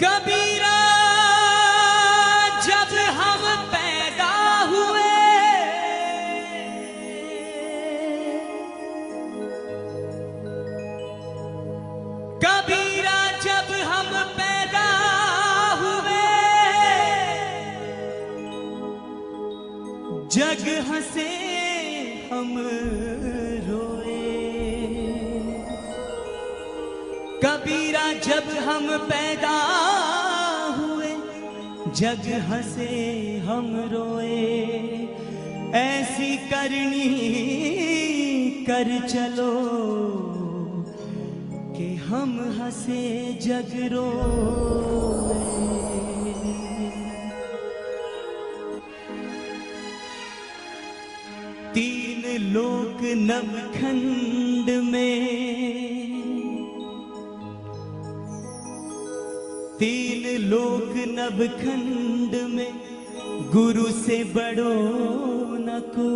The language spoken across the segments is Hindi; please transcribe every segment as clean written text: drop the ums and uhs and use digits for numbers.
कबीरा जब हम पैदा हुए, कबीरा जब हम पैदा हुए, जग हंसे हम रोए। कबीरा जब हम पैदा हुए, जग हंसे हम रोए। ऐसी करनी कर चलो कि हम हंसे जग रोए। तीन लोक नवखंड में, तीन लोक नवखंड में, गुरु से बड़ो न कोई।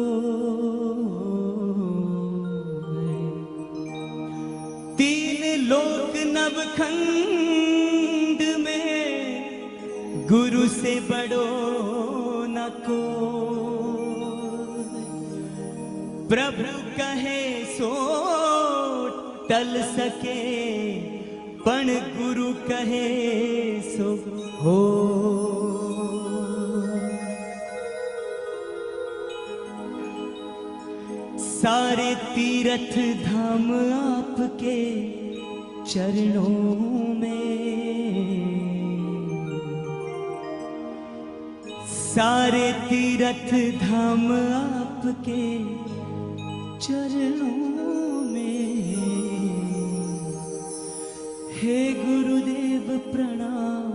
तीन लोक नवखंड में, गुरु से बड़ो न कोई। प्रभु कहे सो टल सके, पण गुरु कहे सो हो। सारे तीर्थ धाम आपके चरणों में, सारे तीर्थ धाम आपके चरणों में। हे गुरुदेव प्रणाम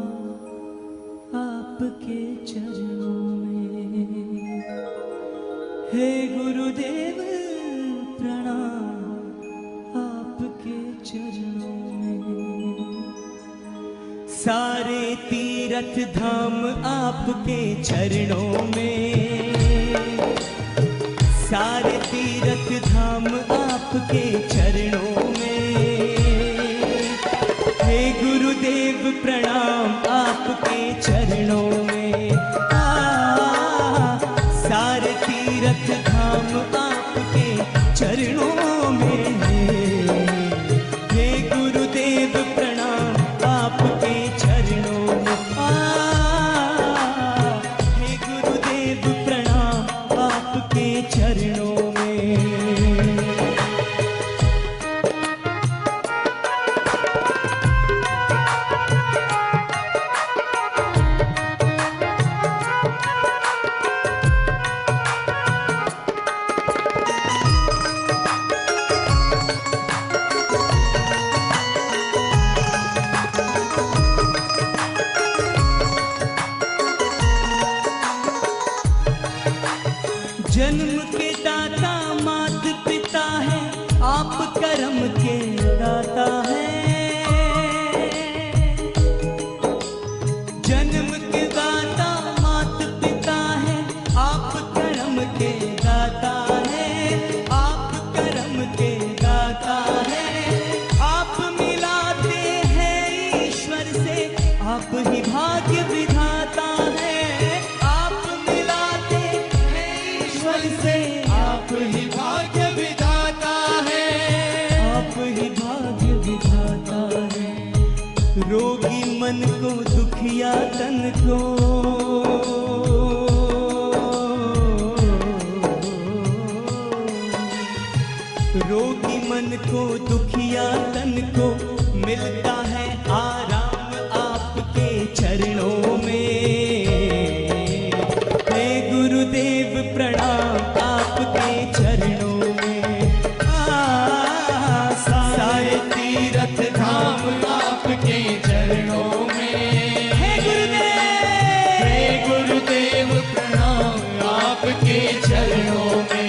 आपके चरणों में। हे गुरुदेव प्रणाम आपके चरणों में। सारे तीर्थ धाम आपके चरणों में, सारे तीर्थ धाम आपके चरणों में। हे गुरुदेव प्रणाम आपके चरणों में। सारे तीर्थ धाम आपके चरणों में। हे गुरुदेव प्रणाम आपके चरणों में। हे गुरुदेव प्रणाम आपके चरणों में। जन्म के दाता मात पिता है, आप कर्म के दाता हैं। जन्म के दाता मात पिता है, आप कर्म के दाता हैं। आप कर्म के दाता हैं। आप मिलाते हैं ईश्वर से, आप ही भाग्य विधाता हैं। से आप ही भाग्य विधाता है। आप ही भाग्य विधाता है। रोगी मन को दुखिया तन को, रोगी मन को दुखिया तन को मिलता है आराम आपके चरणों में। हे गुरुदेव प्रणाम आपके चरणों में। सारे तीर्थ धाम आपके चरणों में। हे गुरुदेव प्रणाम आपके चरणों में।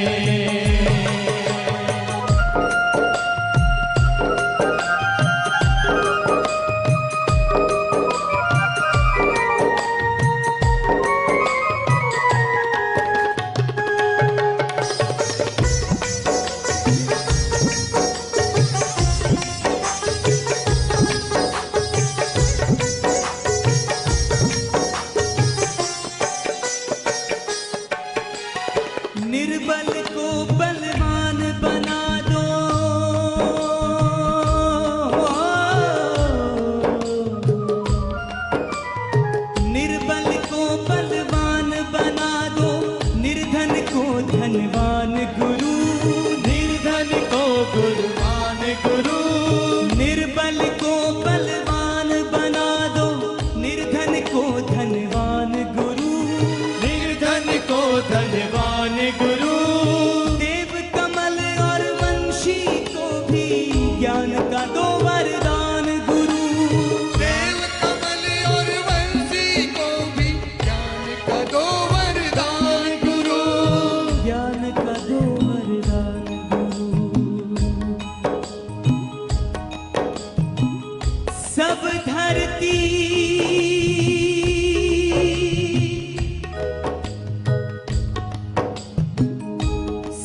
सब धरती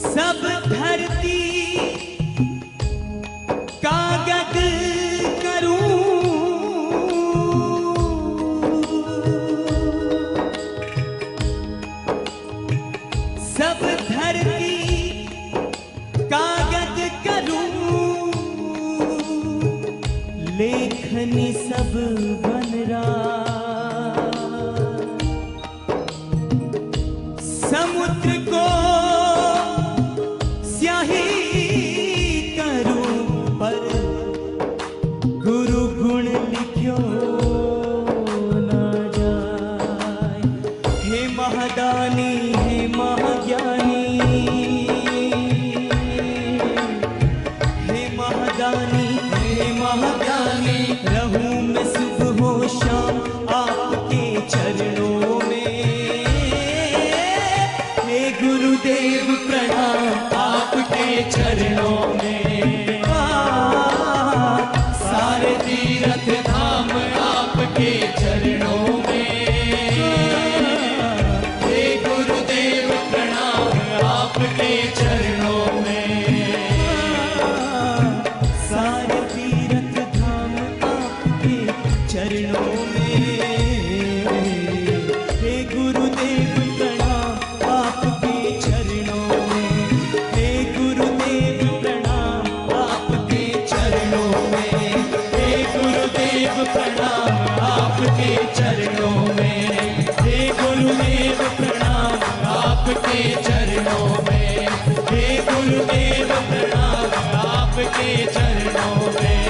सब धरती कागज करूं, सब धरती कागज करूं, लेखनी सब बन रहा, समुद्र को स्याही करूं, पर गुरु गुण लिखो ना जाए। हे महादानी हे महाज्ञानी, हे महादानी हे महाज्ञानी, रहूं मैं सुबह हो शाम आपके चरणों में। हे गुरुदेव प्रणाम आपके चरणों में। सारे तीर्थ धाम आपके चरणों में। हे गुरुदेव प्रणाम आपके चरणों में। सारे तीर्थ धाम आपके चरणों में। हे गुरुदेव प्रणाम आपके चरणों में। हे गुरुदेव प्रणाम आपके चरणों में। हे गुरुदेव प्रणाम आपके चरणों में। हे गुरुदेव प्रणाम आपके चरणों में। हे गुरुदेव प्रणाम आपके चरणों में।